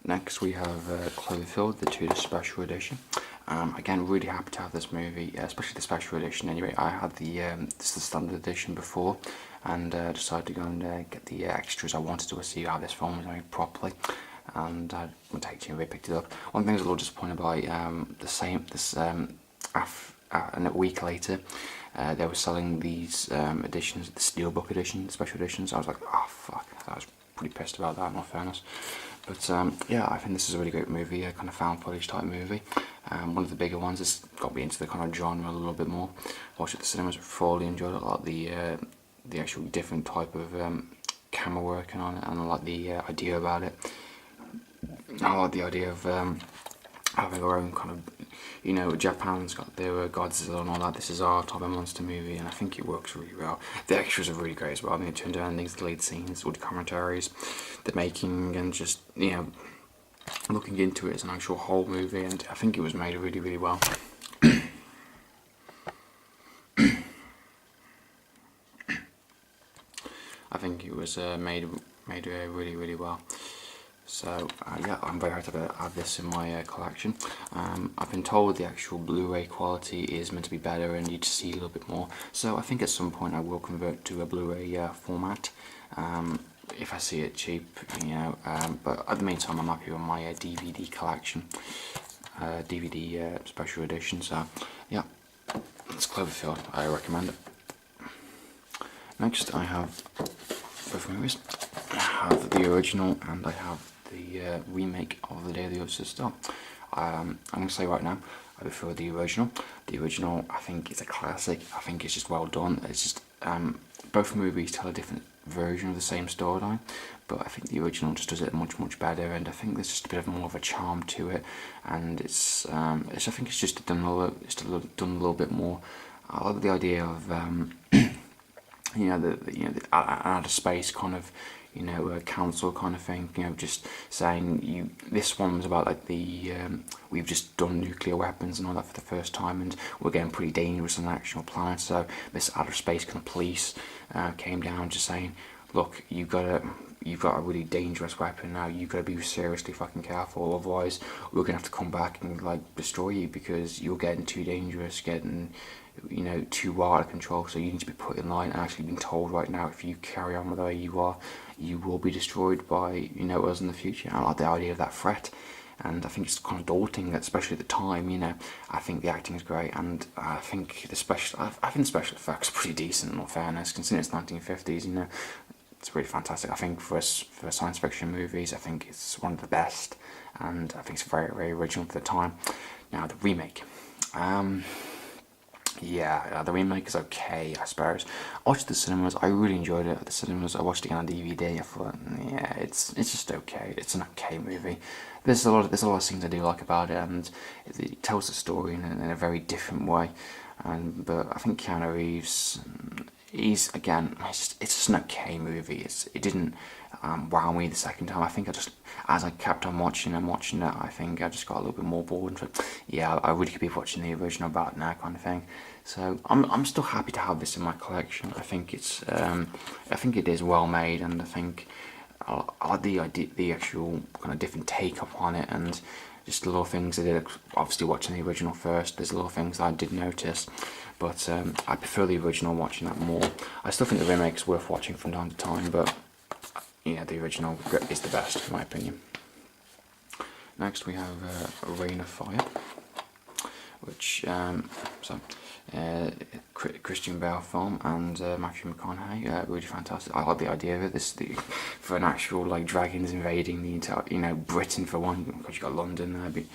Next we have Cloverfield, the 2D Special Edition. Again, really happy to have this movie, especially the Special Edition. Anyway, I had the standard edition before, and decided to go and get the extras. I wanted to see how this film was made properly, and I went to HMV, picked it up. One thing I was a little disappointed by, and a week later, they were selling these editions, the Steelbook edition, the Special editions. I was like, oh fuck, I was pretty pissed about that, in all fairness. But yeah, I think this is a really great movie, a kind of found footage type movie. One of the bigger ones. It's got me into the kind of genre a little bit more. Watched it at the cinemas, thoroughly enjoyed it. I like the actual different type of camera working on it, and I like the idea about it. I like the idea of having our own kind of, you know, Japan's got their Godzilla and all that. This is our type of monster movie, and I think it works really well. The extras are really great as well. I mean, it turned around things, the lead scenes, all the commentaries, the making, and just, you know, looking into it as an actual whole movie, and I think it was made really, really well. I think it was made really, really well. So yeah, I'm very happy to have this in my collection. I've been told the actual Blu-ray quality is meant to be better and you just see a little bit more. So I think at some point I will convert to a Blu-ray format if I see it cheap, you know. But at the meantime, I'm happy with my DVD collection, DVD special edition. So yeah, it's Cloverfield. I recommend it. Next, I have both movies. I have the original and I have the remake of The Day of the Earth Stood Still. I'm going to say right now, I prefer the original. The original, I think, is a classic. I think it's just well done. It's just both movies tell a different version of the same storyline, but I think the original just does it much better. And I think there's just a bit more of a charm to it, and I think it's just done a little bit more. I love the idea of you know, the outer space kind of, you know, council kind of thing, you know, just saying this one was about like we've just done nuclear weapons and all that for the first time, and we're getting pretty dangerous on an actual planet. So this outer space kind of police came down just saying, look, you've got a really dangerous weapon now, you've got to be seriously fucking careful, otherwise we're gonna have to come back and like destroy you because you're getting too dangerous, getting, you know, too out of control. So you need to be put in line and actually being told right now, if you carry on with the way you are, you will be destroyed by, you know, us in the future. I like the idea of that threat, and I think it's kind of daunting, especially at the time. You know, I think the acting is great, and I think the special effects are pretty decent, in all fairness, considering it's 1950s. You know, it's really fantastic. I think for science fiction movies, I think it's one of the best, and I think it's very original for the time. Now the remake. Yeah, the remake is okay, I suppose. I watched the cinemas. I really enjoyed it at the cinemas. I watched it again on DVD. I thought, yeah, it's just okay. It's an okay movie. There's a lot of things I do like about it, and it tells the story in a very different way. But I think Keanu Reeves, it's just an okay movie. It didn't wow me the second time. I think as I kept on watching it, I think I just got a little bit more bored. But yeah, I really could be watching the original about now, kind of thing. So I'm still happy to have this in my collection. I think it is well made, and I think I like the actual kind of different take upon it, and just the little things I did. Obviously, watching the original first, there's little things I did notice, but I prefer the original, watching that more. I still think the remake's worth watching from time to time, but yeah, the original is the best, in my opinion. Next, we have Reign of Fire, which Christian Bale film, and Matthew McConaughey, really fantastic. I like the idea of it. For an actual like dragons invading the entire, you know, Britain for one, because you got London there, be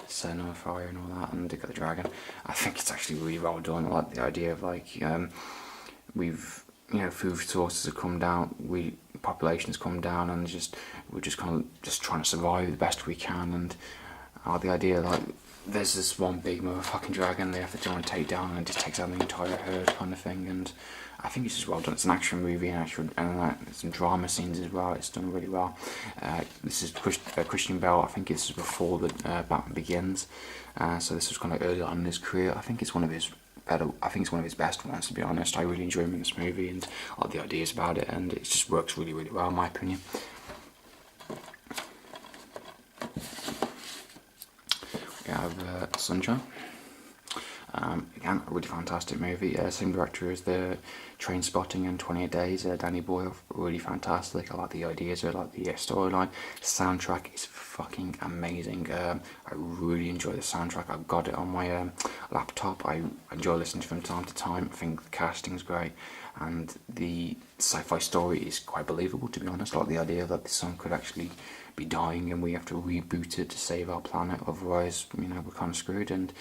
setting on fire and all that, and they got the dragon. I think it's actually really well done. I like the idea of like food sources have come down, population's come down, and we're just kind of just trying to survive the best we can. And I like the idea like there's this one big motherfucking dragon they have to try and take down, and it just takes out the entire herd, kind of thing. And I think it's just well done. It's an action movie, and some drama scenes as well. It's done really well. This is Christian Bale. I think this is before the Batman Begins, so this was kind of early on in his career. I think it's one of his best ones, to be honest. I really enjoy him in this movie, and I like the ideas about it, and it just works really well, in my opinion. we have Sunshine. Again, a really fantastic movie. Same director as the Train Spotting and 28 Days, Danny Boyle. Really fantastic. I like the ideas, I like the storyline. Soundtrack is fucking amazing. I really enjoy the soundtrack. I've got it on my laptop. I enjoy listening to it from time to time. I think the casting's great, and the sci-fi story is quite believable, to be honest. I like the idea that the sun could actually be dying and we have to reboot it to save our planet, otherwise, you know, we're kind of screwed. And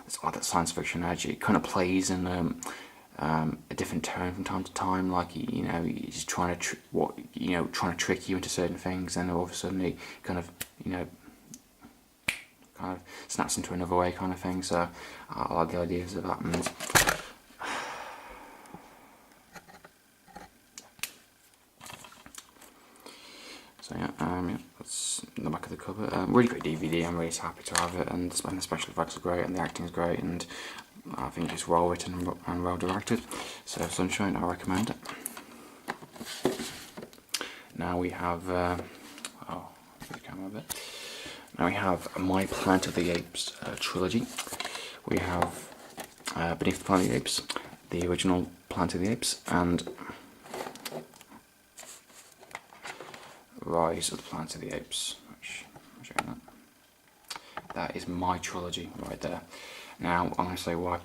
it's like that science fiction edge. It kind of plays in a different tone from time to time, like, you know, he's trying to trying to trick you into certain things, and all of a sudden he kind of, you know, kind of snaps into another way, kind of thing. So I like the ideas of that. And so yeah, that's the back of the cover. Really great DVD. I'm really happy to have it, and the special effects are great, and the acting is great, and I think it's well written and well directed. So Sunshine, I recommend it. Now we have the camera a bit. Now we have My Planet of the Apes trilogy. We have Beneath the Planet of the Apes, the original Planet of the Apes, and Rise of the Planet of the Apes. I'm showing that is my trilogy right there. Now I'm going to say why.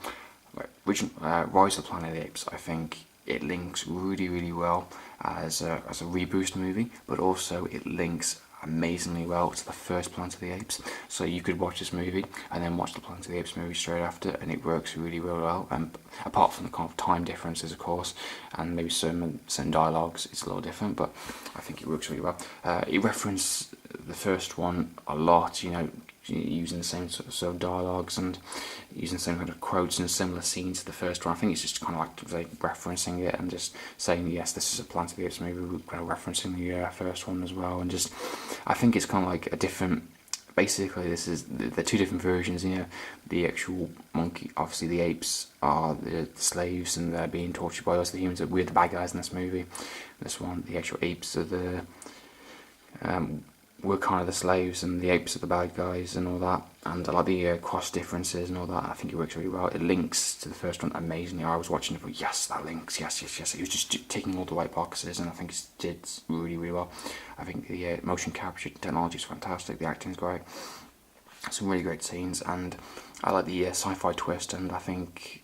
Rise of the Planet of the Apes, I think it links really well as a reboot movie, but also it links amazingly well to the first Planet of the Apes. So you could watch this movie and then watch the Planet of the Apes movie straight after, and it works really well. And apart from the kind of time differences, of course, and maybe certain dialogues, it's a little different, but I think it works really well. It references the first one a lot, you know, using the same sort of dialogues and using the same kind of quotes and similar scenes to the first one. I think it's just kind of like referencing it and just saying, yes, this is a Planet of the Apes movie, we're kind of referencing the first one as well. And just, I think it's kind of like a different, basically this is the two different versions, you know. The actual monkey, obviously the apes are the slaves and they're being tortured by us, the humans. We're the bad guys in this movie. This one, the actual apes are the we're kind of the slaves and the apes are the bad guys and all that. And I like the cross differences and all that. I think it works really well. It links to the first one amazingly. I was watching it, but yes, that links, yes. It was just ticking all the right boxes, and I think it did really well. I think the motion capture technology is fantastic. The acting is great. Some really great scenes, and I like the sci-fi twist, and I think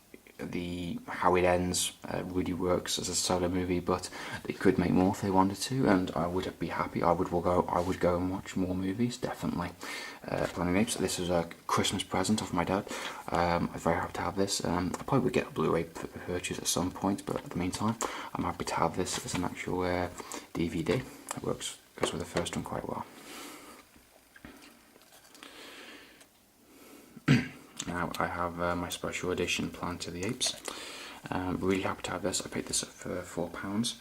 how it ends really works as a solo movie, but they could make more if they wanted to, and I would be happy. I would go and watch more movies, definitely. Planet of the Apes. This is a Christmas present of my dad. I'm very happy to have this. I probably would get a Blu-ray purchase at some point, but in the meantime, I'm happy to have this as an actual DVD. It goes with the first one quite well. Now I have my Special Edition Planet of the Apes. Really happy to have this. I picked this up for £4.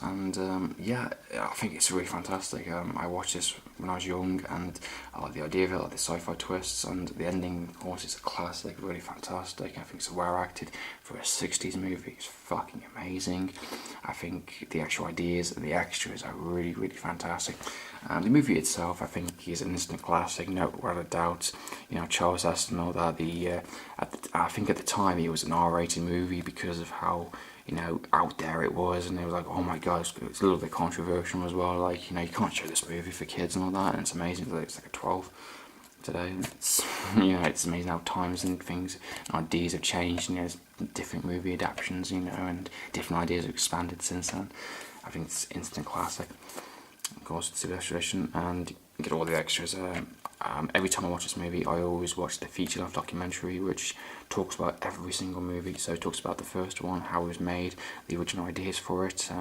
And yeah, I think it's really fantastic. I watched this when I was young, and I like the idea of it, I like the sci-fi twists, and the ending, of course, is a classic, really fantastic. I think it's well acted for a 60s movie. It's fucking amazing. I think the actual ideas and the extras are really fantastic. The movie itself, I think, is an instant classic, no without a doubt. You know, Charles Aston and all that. I think at the time it was an R-rated movie because of how, you know, out there it was, and it was like, oh my god, it's a little bit controversial as well. Like, you know, you can't show this movie for kids and all that, and it's amazing that it's like a 12 today. It's, you know, it's amazing how times and things and ideas have changed, and there's different movie adaptations, you know, and different ideas have expanded since then. I think it's instant classic. Of course, it's a Special Edition, and you get all the extras. Every time I watch this movie, I always watch the feature-length documentary, which talks about every single movie. So it talks about the first one, how it was made, the original ideas for it,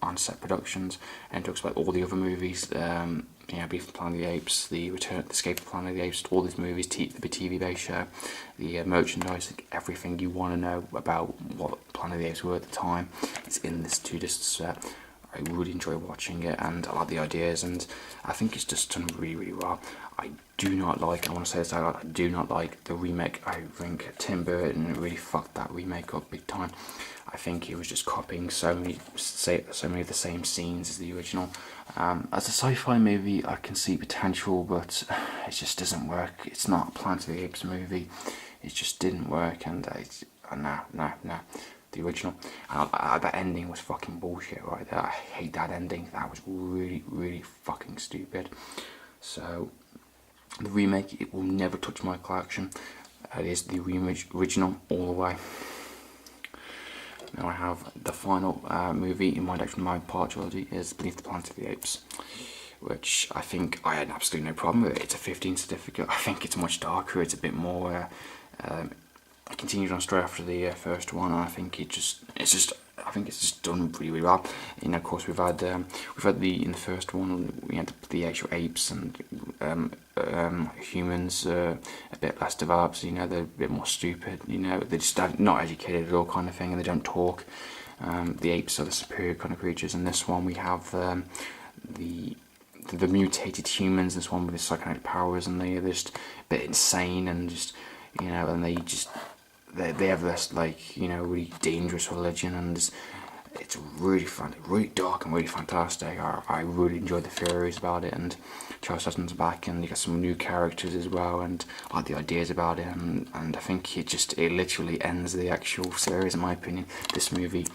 on-set productions, and it talks about all the other movies. You know, Beneath the Planet of the Apes, the Escape of the Planet of the Apes, all these movies, the TV-based show, the merchandise, everything you want to know about what Planet of the Apes were at the time. It's in this two-disc set. I really enjoy watching it, and I like the ideas, and I think it's just done really, really well. I do not like, I want to say this out loud, I do not like the remake. I think Tim Burton really fucked that remake up big time. I think he was just copying so many of the same scenes as the original. As a sci-fi movie, I can see potential, but it just doesn't work. It's not a Planet of the Apes movie. It just didn't work, and no. The original. That ending was fucking bullshit right there. I hate that ending. That was really, really fucking stupid. So, the remake, it will never touch my collection. It is the original all the way. Now I have the final movie in my Direction of My Part trilogy is Beneath the Planet of the Apes, which I think I had absolutely no problem with it. It's a 15 certificate. I think it's much darker. It's a bit more. I continued on straight after the first one, and I think it's just done really, really well. You know, of course, we've had in the first one we had the actual apes and humans a bit less developed. You know, they're a bit more stupid. You know, they're just not educated at all, kind of thing, and they don't talk. The apes are the superior kind of creatures. In this one, we have the mutated humans. This one with the psychotic powers, and they're just a bit insane, and just, you know, and they have this, like, you know, really dangerous religion, and it's really fun, really dark and really fantastic. I really enjoyed the theories about it, and Charles Sutton's back, and you got some new characters as well, and I like the ideas about it, and I think it literally ends the actual series, in my opinion. This movie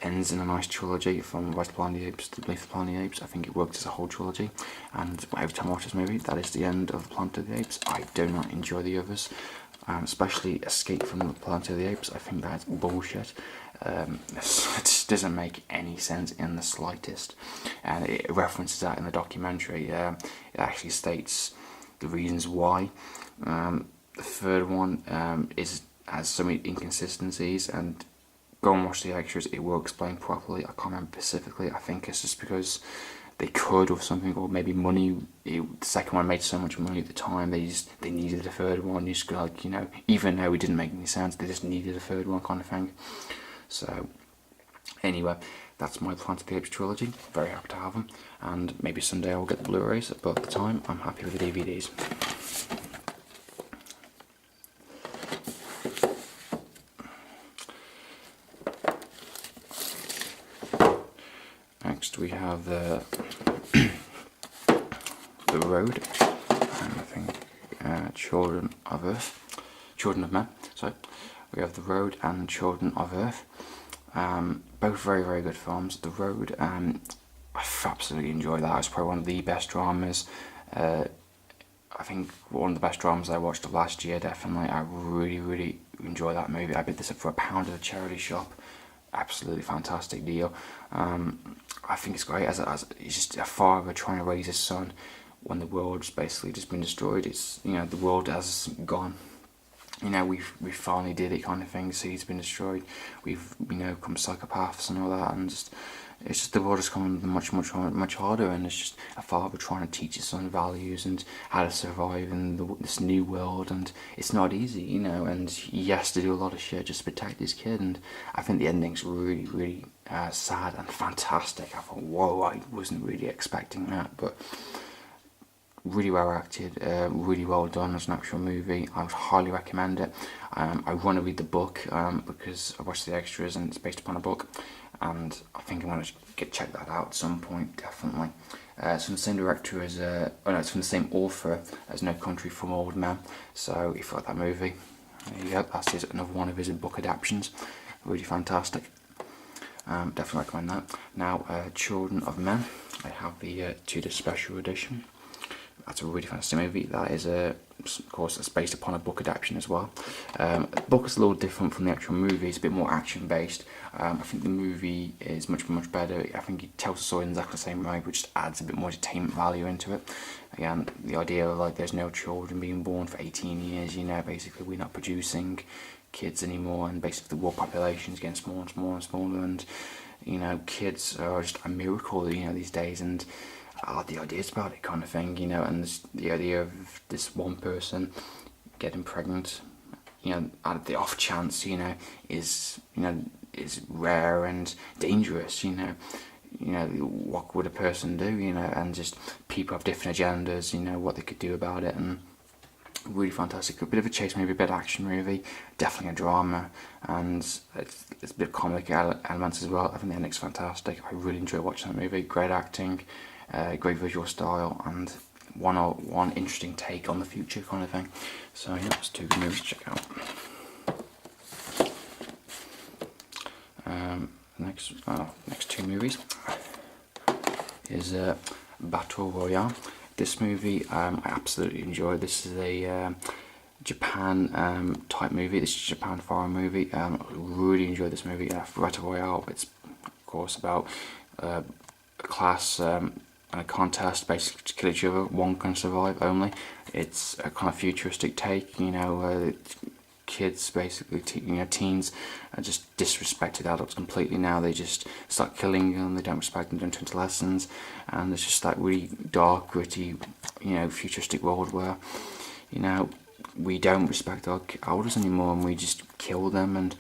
ends in a nice trilogy, from Rise of the Planet of the Apes to Beneath the Planet of the Apes. I think it works as a whole trilogy, and every time I watch this movie, that is the end of the Planet of the Apes. I do not enjoy the others. Especially Escape from the Planet of the Apes. I think that's bullshit. It just doesn't make any sense in the slightest, and it references that in the documentary. It actually states the reasons why. The third one has so many inconsistencies, and go and watch the extras. It will explain properly. I can't remember specifically. I think it's just because they could, or something, or maybe money. The second one made so much money at the time, they needed a third one. You just, like, you know, even though it didn't make any sense, they just needed a third one, kind of thing. So anyway, that's my Planet of the Apes trilogy. Very happy to have them, and maybe someday I'll get the Blu-rays, but at the time I'm happy with the DVDs. Next we have the Road, and I think Children of Men. So we have The Road and Children of Earth. Both very, very good films. The Road, I absolutely enjoyed that. It's probably one of the best dramas. I think one of the best dramas I watched of last year, definitely. I really, really enjoyed that movie. I bid this up for £1 at a charity shop. Absolutely fantastic deal. I think it's great as it's just a father trying to raise his son when the world's basically just been destroyed. It's, you know, the world has gone. You know, we finally did it, kind of thing. The city's been destroyed. We've, you know, become psychopaths and all that, and it's just the world has come much harder, and it's just a father trying to teach his son values and how to survive in this new world, and it's not easy, you know, and he has to do a lot of shit just to protect his kid, and I think the ending's really, really sad and fantastic. I thought, whoa, I wasn't really expecting that, but really well acted, really well done as an actual movie. I would highly recommend it. I want to read the book because I watched the extras and it's based upon a book, and I think I'm going to check that out at some point, definitely. It's from the same director as, it's from the same author as No Country for Old Men, so if you like that movie, there you go, that's another one of his book adaptations. Really fantastic. Definitely recommend that. Now, Children of Men, I have the Tudor Special Edition. That's a really fantastic movie. That is, of course, it's based upon a book adaptation as well. The book is a little different from the actual movie. It's a bit more action based. I think the movie is much better. I think it tells the story in exactly the same way, but just adds a bit more entertainment value into it. Again, the idea of, like, there's no children being born for 18 years. You know, basically we're not producing kids anymore, and basically the world population is getting smaller and smaller and smaller, and, you know, kids are just a miracle, you know, these days, and I like the ideas about it, kind of thing, you know, and the idea of this one person getting pregnant, you know, at the off chance, you know, is rare and dangerous, you know. you know, what would a person do, you know, and just people have different agendas, you know, what they could do about it, and really fantastic. A bit of a chase movie, a bit of action movie, definitely a drama, and it's a bit of comic elements as well. I think the ending's fantastic. I really enjoy watching that movie. Great acting, great visual style, and one interesting take on the future kind of thing. So yeah, it's two good movies to check out. Next two movies is Battle Royale. This movie I absolutely enjoyed. This is a Japan type movie. This is a Japan foreign movie. I really enjoyed this movie. Battle Royale. It's of course about a class and a contest, basically to kill each other. One can survive only. It's a kind of futuristic take. You know, kids basically, teens are just disrespected adults completely now. They just start killing them. They don't respect them, don't turn to lessons, and it's just that really dark, gritty, futuristic world where, we don't respect our elders anymore, and we just kill them, and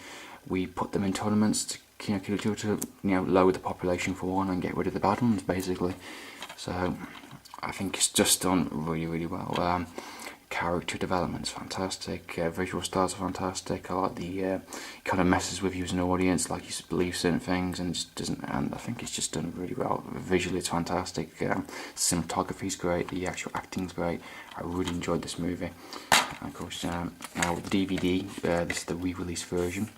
we put them in tournaments to kill each other to lower the population for one and get rid of the bad ones, basically. So I think it's just done really, really well. Character development is fantastic, visual styles are fantastic. I like the kind of messes with you as an audience, like you believe certain things, and just doesn't. And I think it's just done really well. Visually, it's fantastic. Cinematography is great. The actual acting is great. I really enjoyed this movie. And of course, now with the DVD, this is the re-release version.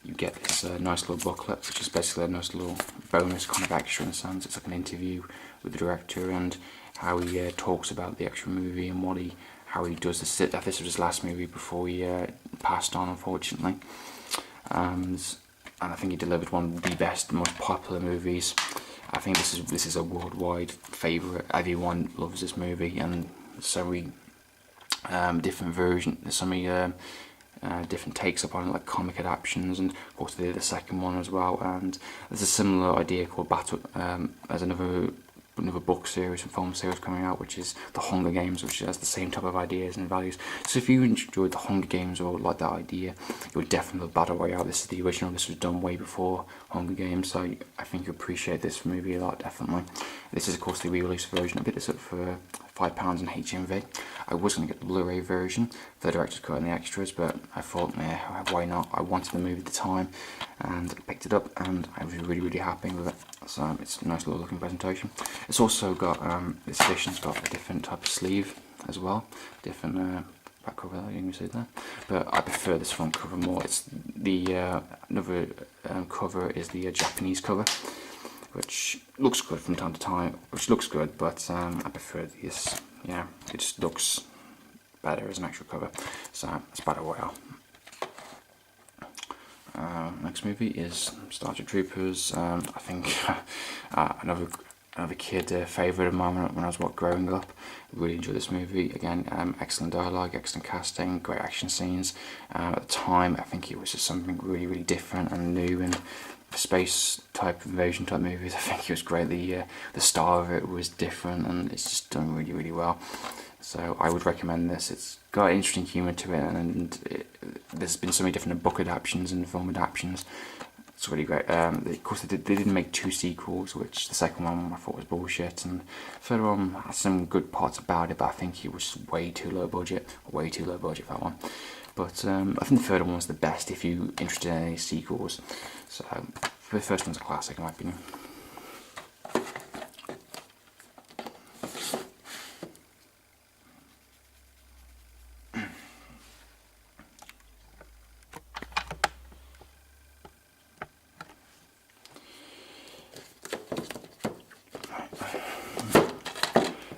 You get this nice little booklet, which is basically a nice little bonus kind of extra in a sense. It's like an interview with the director and how he talks about the actual movie and how he does this. This was his last movie before he passed on, unfortunately. And I think he delivered one of the best, most popular movies. I think this is a worldwide favourite. Everyone loves this movie, and so many different versions. There's so many different takes upon it, like comic adaptations, and of course they did the second one as well. And there's a similar idea called Battle. As another book series and film series coming out, which is The Hunger Games, which has the same type of ideas and values. So if you enjoyed The Hunger Games or like that idea, you would definitely love Battle Royale. This is the original. This was done way before Hunger Games, so I think you appreciate this movie a lot, definitely. This is of course the re-release version. I picked this up for £5 in HMV. I was going to get the Blu-ray version for the director's cut and the extras, but I thought, yeah, why not? I wanted the movie at the time, and I picked it up, and I was really, really happy with it. So it's a nice little looking presentation. It's also got, this edition's got a different type of sleeve as well, different back cover that you can see there. But I prefer this front cover more. It's the another cover is the Japanese cover, which looks good from time to time, but I prefer this. Yeah, it just looks better as an actual cover. So it's Battle Royale. Next movie is Starship Troopers. I think another kid favourite of mine when I was growing up. Really enjoyed this movie. Again, excellent dialogue, excellent casting, great action scenes. At the time, I think it was just something really, really different and new, and space type invasion type movies. I think it was great. The style of it was different, and it's just done really, really well. So I would recommend this. It's got interesting humour to it, and there's been so many different book adaptations and film adaptations. It's really great. Of course, they didn't make 2 sequels, which the second one I thought was bullshit, and the third one had some good parts about it, but I think it was way too low budget for that one. But I think the third one was the best if you're interested in any sequels. So the first one's a classic in my opinion.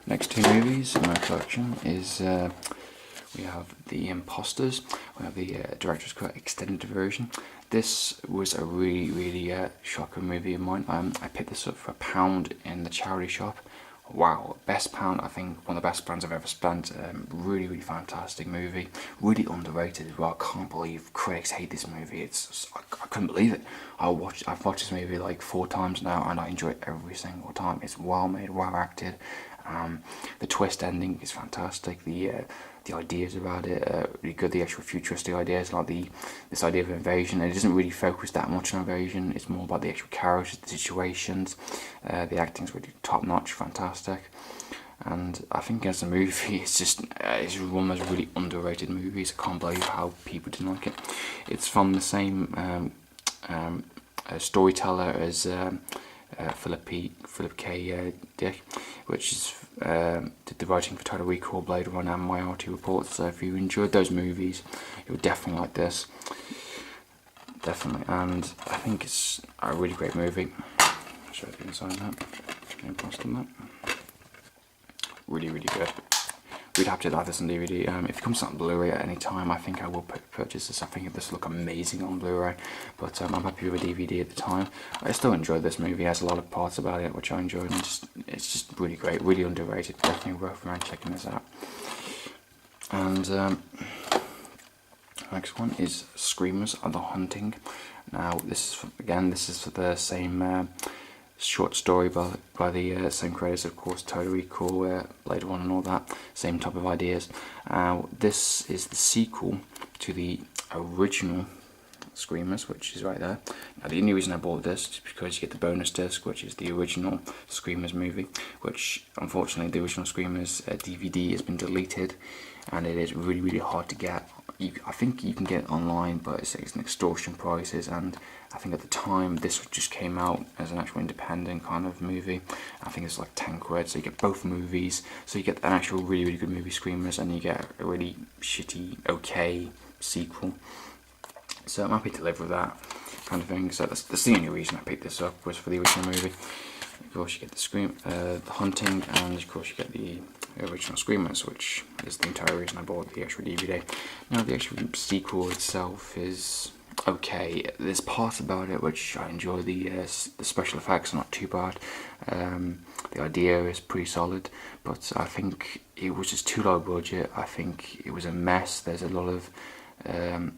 Next 2 movies in my collection is we have The Imposters. We have the director's cut extended version. This was a really, really shocker movie of mine. I picked this up for £1 in the charity shop. Wow, best pound, I think one of the best pounds I've ever spent. Really, really fantastic movie. Really underrated as well. I can't believe critics hate this movie. I couldn't believe it. I've watched this movie like 4 times now, and I enjoy it every single time. It's well made, well acted, The twist ending is fantastic. The ideas about it are really good. The actual futuristic ideas, like this idea of invasion. It doesn't really focus that much on invasion. It's more about the actual characters, the situations. The acting's really top notch, fantastic. And I think as a movie, it's one of those really underrated movies. I can't believe how people didn't like it. It's from the same storyteller as Philip K. Dick, which is did the writing for Total Recall, Blade Runner, and Minority Report. So if you enjoyed those movies, you'll definitely like this. Definitely, and I think it's a really great movie. I'll show you the inside of that. Embossed on that. Really, really good. We'd have to have this on DVD. If it comes out on Blu-ray at any time, I think I will purchase this. I think this will look amazing on Blu-ray, but I'm happy with a DVD at the time. I still enjoyed this movie. It has a lot of parts about it which I enjoyed, and it's just really great, really underrated. Definitely worth checking this out. And next one is Screamers Are the Hunting. Now this is for the same short story by the same creators, of course, Total Recall, Blade Runner and all that, same type of ideas. This is the sequel to the original Screamers, which is right there. Now the only reason I bought this is because you get the bonus disc, which is the original Screamers movie, which unfortunately the original Screamers DVD has been deleted, and it is really, really hard to get. I think you can get it online, but it's an extortion prices, and I think at the time this just came out as an actual independent kind of movie. I think it's like 10 quid, so you get both movies. So you get an actual really, really good movie, Screamers, and you get a really shitty, okay sequel. So I'm happy to live with that kind of thing. So that's the only reason I picked this up, was for the original movie. Of course you get the Hunting, and of course you get the original Screamers, which is the entire reason I bought the actual DVD. Now the actual sequel itself is okay. There's parts about it which I enjoy. The special effects are not too bad. The idea is pretty solid, but I think it was just too low budget. I think it was a mess. There's a lot of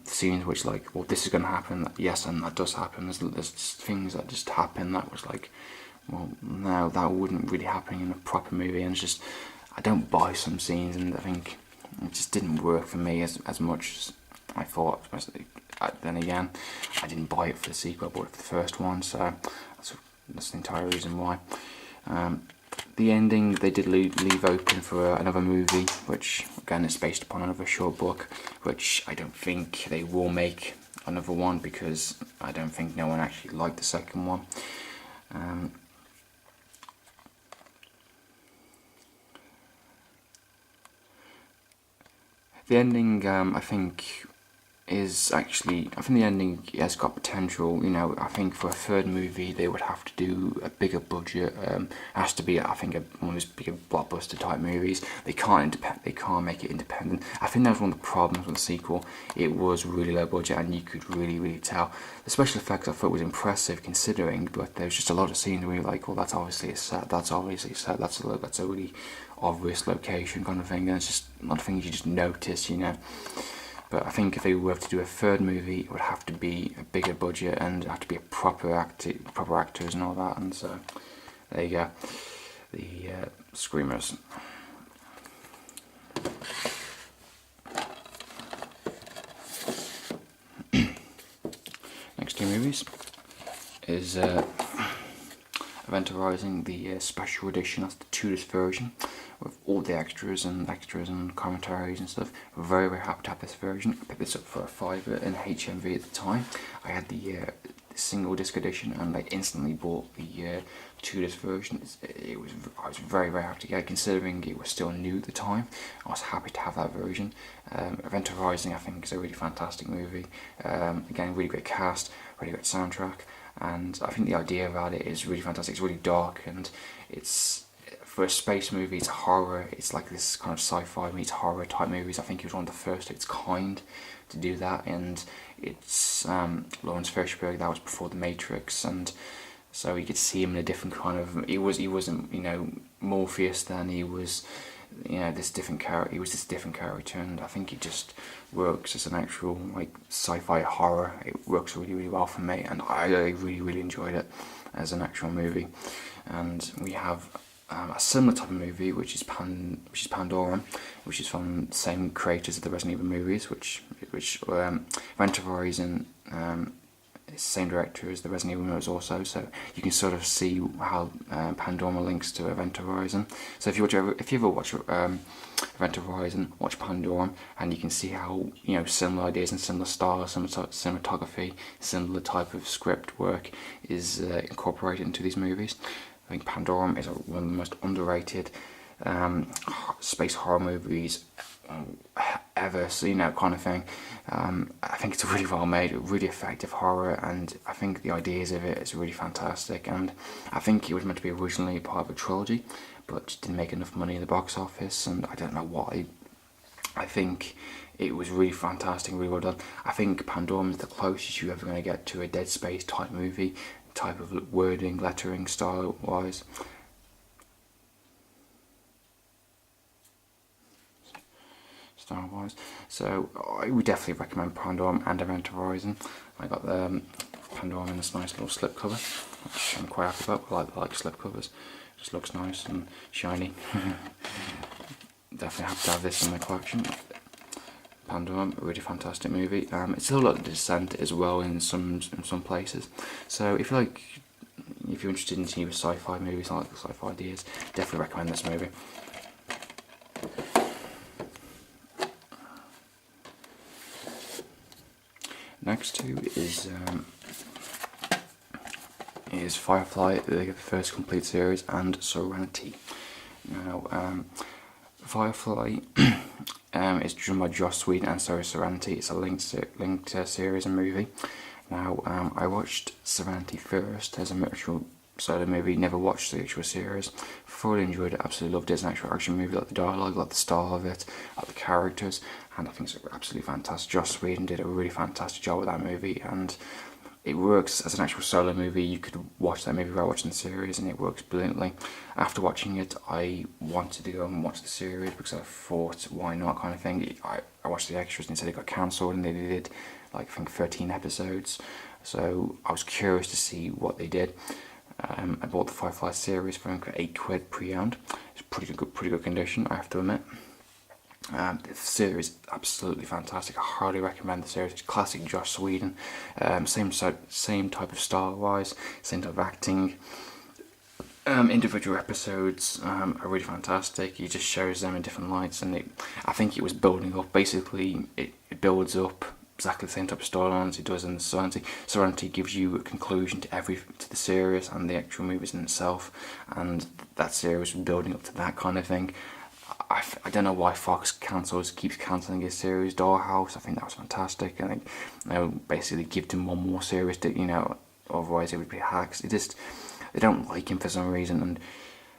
scenes which, like, well, this is going to happen, yes, and that does happen. There's things that just happen that was like, well, no, that wouldn't really happen in a proper movie, and it's just, I don't buy some scenes, and I think it just didn't work for me as much as I thought. Then again, I didn't buy it for the sequel, I bought it for the first one, so that's the entire reason why. The ending they did leave open for another movie, which again is based upon another short book, which I don't think they will make another one, because I don't think no one actually liked the second one. The ending, I think the ending has got potential. You know, I think for a third movie they would have to do a bigger budget. It has to be, I think, one of those bigger blockbuster type movies. They can't make it independent. I think that was one of the problems with the sequel. It was really low budget, and you could really, really tell. The special effects I thought was impressive considering, but there was just a lot of scenes where you're like, well, that's obviously a set. That's obviously a set. That's a really obvious location kind of thing. And it's just a lot of things you just notice, you know. But I think if they were to do a third movie, it would have to be a bigger budget and have to be a proper actors and all that. And so there you go, the Screamers. Next two movies is Event Horizon, the Special Edition. That's the 2-disc version with all the extras and commentaries and stuff. Very, very happy to have this version. I picked this up for a $5 in HMV at the time. I had the single disc edition, and I instantly bought the 2-disc version. I was very, very happy to get it, considering it was still new at the time. I was happy to have that version. Event Horizon, I think, is a really fantastic movie. Again, really great cast, really great soundtrack, and I think the idea about it is really fantastic. It's really dark, and it's, for a space movie, it's horror. It's like this kind of sci-fi meets horror type movies. I think it was one of the first of its kind to do that, and it's Lawrence Fishburne. That was before The Matrix, and so you could see him in a different kind of. He wasn't, you know, Morpheus then. He was, you know, this different character. He was this different character, and I think it just works as an actual like sci-fi horror. It works really, really well for me, and I really, really enjoyed it as an actual movie. And we have a similar type of movie, which is Pandora, which is from the same creators of the Resident Evil movies, which Event Horizon it's the same director as the Resident Evil movies also, so you can sort of see how Pandora links to Event Horizon. So if you ever watch Event Horizon, watch Pandora, and you can see how similar ideas and similar styles, similar cinematography, similar type of script work is incorporated into these movies. I think Pandora is one of the most underrated space horror movies ever, so kind of thing. I think it's really well made, really effective horror, and I think the ideas of it is really fantastic. And I think it was meant to be originally part of a trilogy, but just didn't make enough money in the box office, and I don't know why. I think it was really fantastic, really well done. I think Pandora is the closest you're ever going to get to a Dead Space type movie, type of wording, lettering, style wise. So I would definitely recommend Pandora and Event Horizon. I got the Pandora in this nice little slipcover, which I'm quite happy about. I like slipcovers. It just looks nice and shiny. Definitely have to have this in my collection. Pandora, a really fantastic movie. It's a lot of Descent as well in some places. So if you're interested in seeing sci-fi movies, like sci-fi ideas, definitely recommend this movie. Next two is Firefly, the first complete series, and Serenity. Now, Firefly is driven by Joss Whedon, and so is Serenity. It's a linked series and movie. Now, I watched Serenity first as an actual solo movie, never watched the actual series. Thoroughly enjoyed it, absolutely loved it. It's an actual action movie, like the dialogue, like the style of it, like the characters, and I think it's absolutely fantastic. Joss Whedon did a really fantastic job with that movie, and it works as an actual solo movie. You could watch that movie while watching the series, and it works brilliantly. After watching it, I wanted to go and watch the series because I thought, why not, kind of thing. I watched the extras and it said it got cancelled, and they did I think 13 episodes. So I was curious to see what they did. I bought the Firefly series for £8 pre-owned. It's pretty good condition, I have to admit. The series is absolutely fantastic. I highly recommend the series. It's classic Joss Whedon. Same type of style wise, same type of acting. Individual episodes are really fantastic. He just shows them in different lights, and I think it was building up. Basically, it builds up exactly the same type of storylines it does in Serenity. Serenity gives you a conclusion to the series and the actual movies in itself, and that series was building up to that kind of thing. I don't know why Fox keeps cancelling his series Dollhouse. I think that was fantastic. I think they basically give him one more series to, otherwise it would be hacks. They don't like him for some reason, and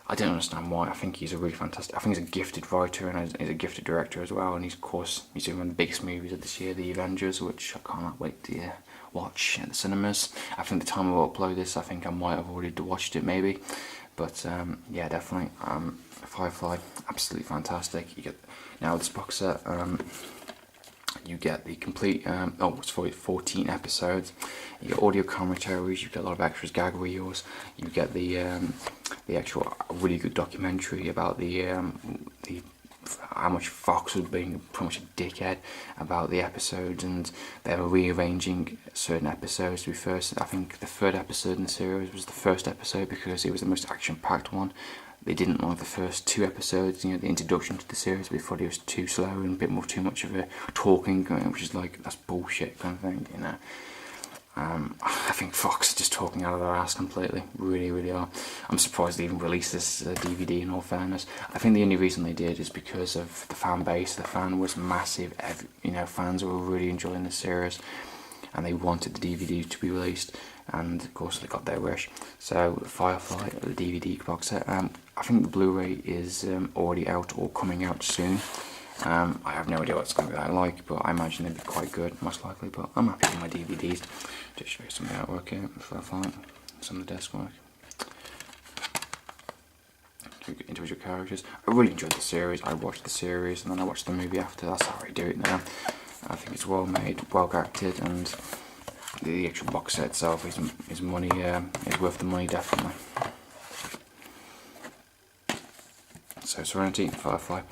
I don't understand why. I think he's a really fantastic. I think he's a gifted writer and he's a gifted director as well. And he's doing one of the biggest movies of this year, The Avengers, which I can't wait to watch at the cinemas. I think the time I will upload this, I think I might have already watched it maybe. But yeah, definitely. Firefly, absolutely fantastic. Now this box set. You get the complete, it's 14 episodes. You get audio commentaries, you get a lot of extras, gag reels. You get the actual really good documentary about the how much Fox was being pretty much a dickhead about the episodes, and they were rearranging certain episodes to be first. I think the third episode in the series was the first episode because it was the most action-packed one. They didn't like the first two episodes, the introduction to the series. They thought it was too slow and a bit more too much of a talking, which is like, that's bullshit kind of thing, I think Fox are just talking out of their ass completely, really are. I'm surprised they even released this DVD, in all fairness. I think the only reason they did is because of the fan base. The fan was massive, fans were really enjoying the series, and they wanted the DVD to be released, and of course they got their wish. So Firefly, the DVD box set, I think the Blu-ray is already out or coming out soon. I have no idea what it's going to be like, but I imagine they'd be quite good, most likely. But I'm happy with my DVDs. Just show you some of the artwork here, some of the desk work. Individual characters. I really enjoyed the series. I watched the series and then I watched the movie after. That's how I do it now. I think it's well made, well acted, and the actual box set itself is money. Is worth the money, definitely. So Serenity and Firefly,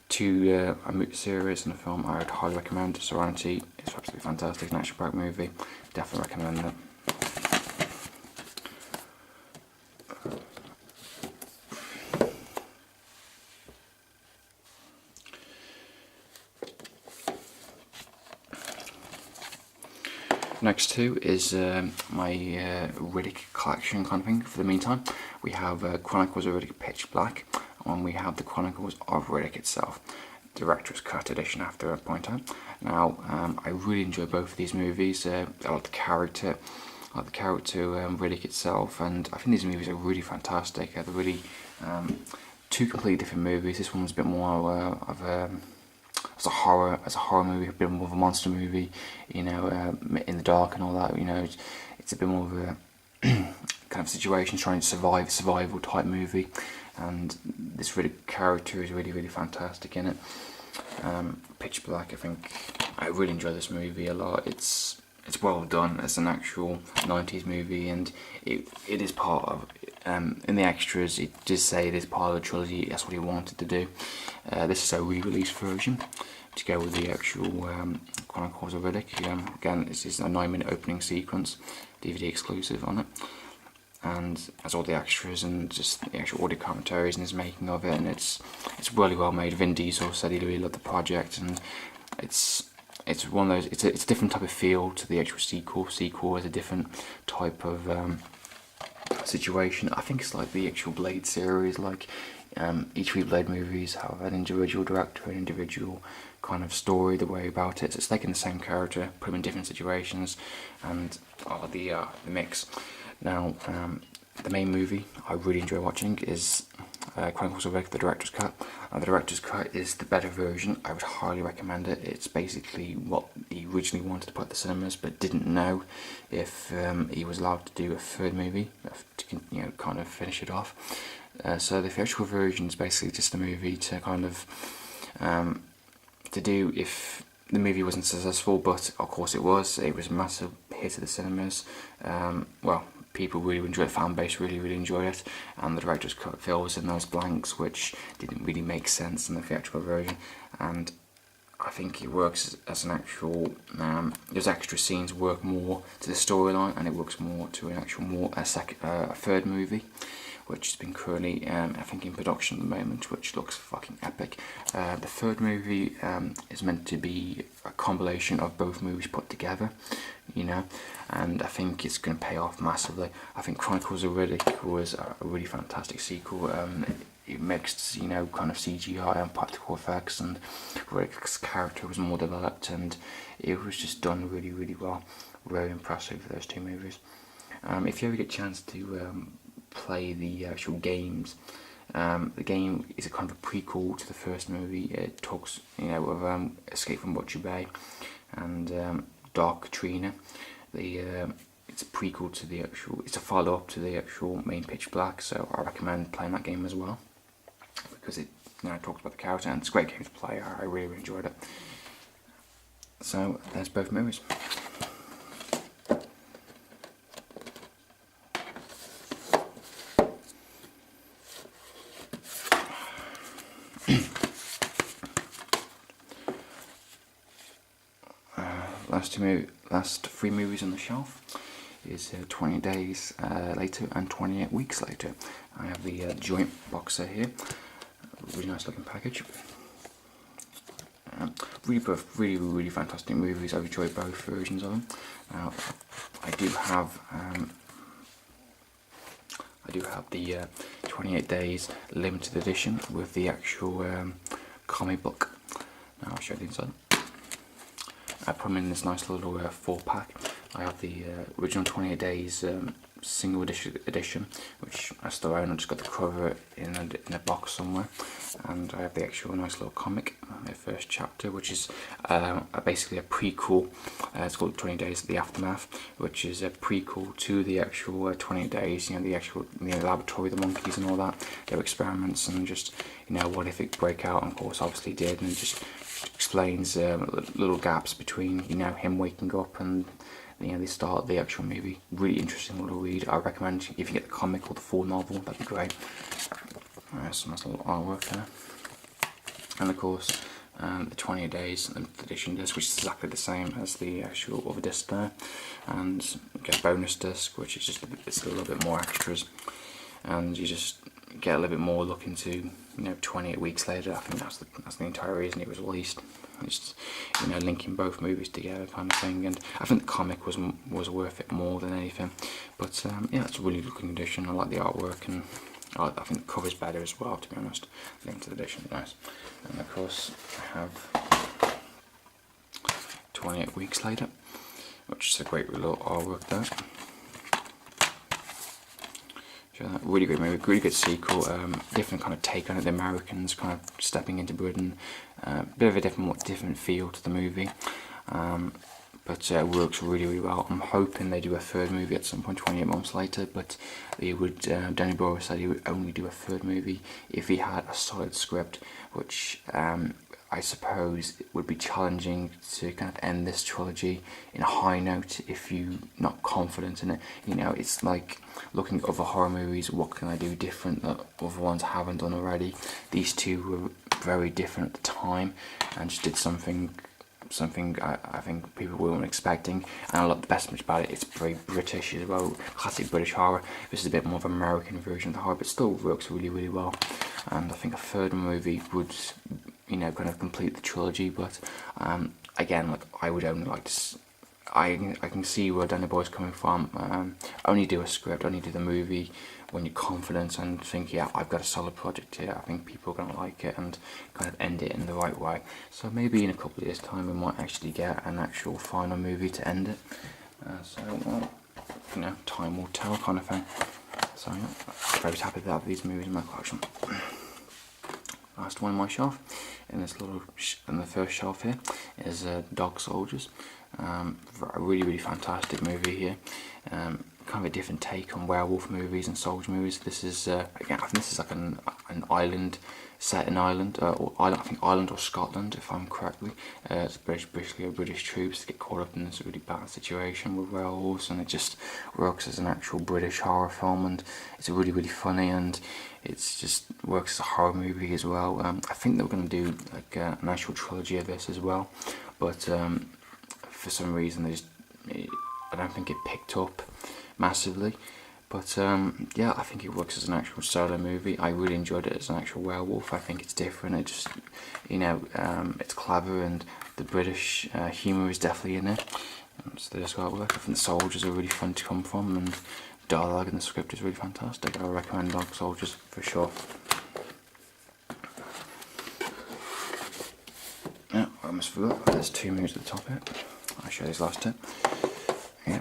two a series and a film I would highly recommend. Serenity is absolutely fantastic, an action-packed movie. Definitely recommend that. Next two is my Riddick collection kind of thing. For the meantime, we have Chronicles of Riddick Pitch Black, and we have the Chronicles of Riddick itself, Director's Cut edition after a point time. Now, I really enjoy both of these movies. I like the character, Riddick itself, and I think these movies are really fantastic. They're really two completely different movies. This one's a bit more of a as a horror movie, a bit more of a monster movie, you know, in the dark and all that. You know, it's a bit more of a kind of situation, trying to survival type movie, and this really character is really fantastic in it. Pitch Black, I think I really enjoy this movie a lot. It's well done as an actual 90s movie, and it is part of in the extras it does say it is part of the trilogy. That's what he wanted to do. This is a re-release version to go with the actual Chronicles of Riddick. Again, this is a 9-minute opening sequence, DVD exclusive on it, and has all the extras and just the actual audio commentaries and his making of it, and it's really well made. Vin Diesel said he really loved the project, and it's one of those. It's a different type of feel to the actual sequel. Sequel is a different type of situation. I think it's like the actual Blade series. Like each three Blade movies have an individual director, an individual kind of story, the way about it. So it's taking the same character, put him in different situations, and the mix. Now, the main movie I really enjoy watching is Chronicles of Riddick, the Director's Cut. The Director's Cut is the better version. I would highly recommend it. It's basically what he originally wanted to put at the cinemas, but didn't know if he was allowed to do a third movie to, you know, kind of finish it off. So the theatrical version is basically just a movie to kind of to do if the movie wasn't successful, but of course it was. It was a massive hit at the cinemas. Well, people really enjoyed it, fan base really enjoyed it, and the director's cut fills in those blanks which didn't really make sense in the theatrical version, and I think it works as an actual, those extra scenes work more to the storyline, and it works more to an actual a third movie, which has been currently, I think, in production at the moment, which looks fucking epic. The third movie is meant to be a compilation of both movies put together, you know, and I think it's going to pay off massively. I think Chronicles of Riddick was a really fantastic sequel. It mixed, you know, kind of CGI and practical effects, and Riddick's character was more developed, and it was just done really well. Very impressive for those two movies. If you ever get a chance to play the actual games, the game is a kind of a prequel to the first movie. It talks, you know, of Escape from Butcher Bay and Dark Katrina. It's a prequel to the actual. It's a follow-up to the actual main Pitch Black. So I recommend playing that game as well, because it, you know, talks about the character, and it's a great game to play. I really enjoyed it. So there's both movies. Last three movies on the shelf is 20 Days Later and 28 Weeks Later. I have the joint box set here, really nice looking package. Really fantastic movies. I've enjoyed both versions of them. Now, I do have the 28 Days limited edition with the actual comic book. Now I'll show you the inside. I put them in this nice little 4-pack. I have the original 28 Days single edition, which I still own. I just got the cover in a box somewhere, and I have the actual nice little comic, the first chapter, which is basically a prequel. It's called 20 Days of the Aftermath, which is a prequel to the actual 20 Days. You know, the actual laboratory, the monkeys, and all that. Their experiments, and just, you know, what if it break out? And of course, obviously did, and it just explains little gaps between, you know, him waking up and, you know, the start of the actual movie. Really interesting little read. I recommend, if you get the comic or the full novel, that'd be great. Some nice little artwork there. And of course, the 20 days limited edition disc, which is exactly the same as the actual other disc there. And you get a bonus disc, which is just it's a little bit more extras. And you just get a little bit more look into, you know, 28 weeks later. I think that's the entire reason it was released. It's, you know, linking both movies together kind of thing. And I think the comic was worth it more than anything. But yeah, it's a really good looking edition. I like the artwork, and I think the cover's better as well, to be honest. Limited edition, nice. And of course, I have 28 weeks later, which is a great little artwork there. Really great movie, really good sequel, different kind of take on it. The Americans kind of stepping into Britain, bit of a different feel to the movie, but it works really well. I'm hoping they do a third movie at some point 28 months later, but he would, Danny Boyle said he would only do a third movie if he had a solid script, which I suppose it would be challenging to kind of end this trilogy in a high note if you're not confident in it. You know, it's like looking at other horror movies, what can I do different that other ones haven't done already? These two were very different at the time and just did something I think people weren't expecting. And I love the best much about it, it's very British as well, classic British horror. This is a bit more of an American version of the horror, but still works really well. And I think a third movie would, you know, kind of complete the trilogy. But again, like, I would only like to. I can see where Danny Boyle's coming from. Only do a script, only do the movie when you're confident and think, yeah, I've got a solid project here. I think people are going to like it, and kind of end it in the right way. So maybe in a couple of years' time we might actually get an actual final movie to end it. So, well, you know, time will tell kind of thing. So yeah, I'm very happy to have these movies in my collection. Last one on my shelf, in this little, in the first shelf here, is Dog Soldiers. A really fantastic movie here. Kind of a different take on werewolf movies and soldier movies. This is again, I think this is like an island, set in Ireland, or I think Ireland or Scotland, if I'm correctly. It's basically British troops get caught up in this really bad situation with werewolves, and it just works as an actual British horror film, and it's really funny, and it's just works as a horror movie as well. I think they were going to do like an actual trilogy of this as well, but for some reason I don't think it picked up massively. But yeah, I think it works as an actual solo movie. I really enjoyed it as an actual werewolf. I think it's different. It just, you know, it's clever, and the British humour is definitely in it. So they just got to work. I think the soldiers are really fun to come from, and dialogue in the script is really fantastic. I recommend Dog Soldiers for sure. Yeah, I almost forgot. There's 2 movies at the top here. I'll show these last 2. Yeah,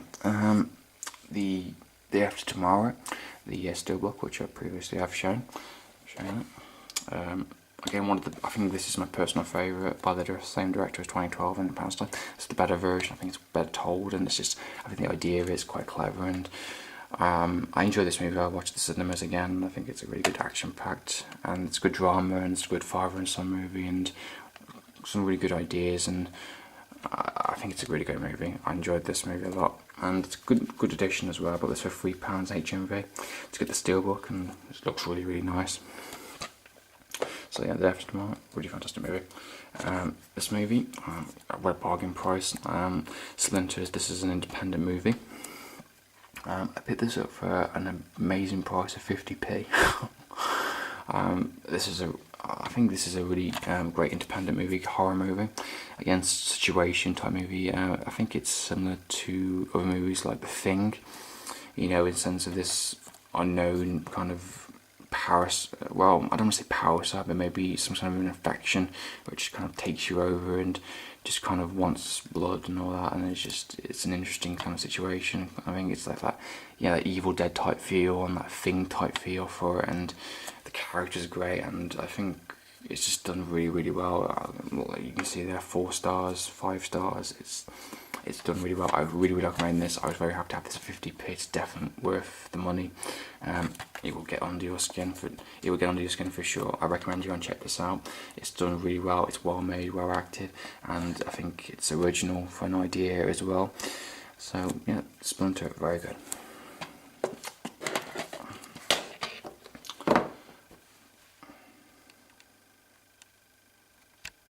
the Day After Tomorrow, the Steelbook, which I previously have shown it. Again, I think this is my personal favourite by the same director as 2012 and Palestine. It's the better version. I think it's better told, and it's just, I think the idea of it is quite clever, and I enjoy this movie. I watched the cinemas again. I think it's a really good action-packed, and it's good drama, and it's a good father and son movie, and some really good ideas, and I think it's a really good movie. I enjoyed this movie a lot, and it's a good edition as well. I bought this for £3 HMV to get the Steelbook, and it looks really nice. So yeah, The Day After Tomorrow, really fantastic movie. This movie, at a bargain price. Splinters, this is an independent movie. I picked this up for an amazing price of 50p. I think this is a really great independent movie, horror movie, again, situation type movie. I think it's similar to other movies like The Thing, you know, in the sense of this unknown kind of well, I don't want to say parasite, but maybe some sort of an infection which kind of takes you over and just kind of wants blood and all that, and it's an interesting kind of situation. I think it's like that, yeah, that Evil Dead type feel and that Thing type feel for it, and the character's great, and I think it's just done really well. You can see there 4 stars, 5 stars. It's done really well. I really recommend this. I was very happy to have this at 50p. It's definitely worth the money. It will get under your skin for sure. I recommend you go and check this out. It's done really well. It's well made, well acted, and I think it's original for an idea as well. So yeah, Splinter, very good.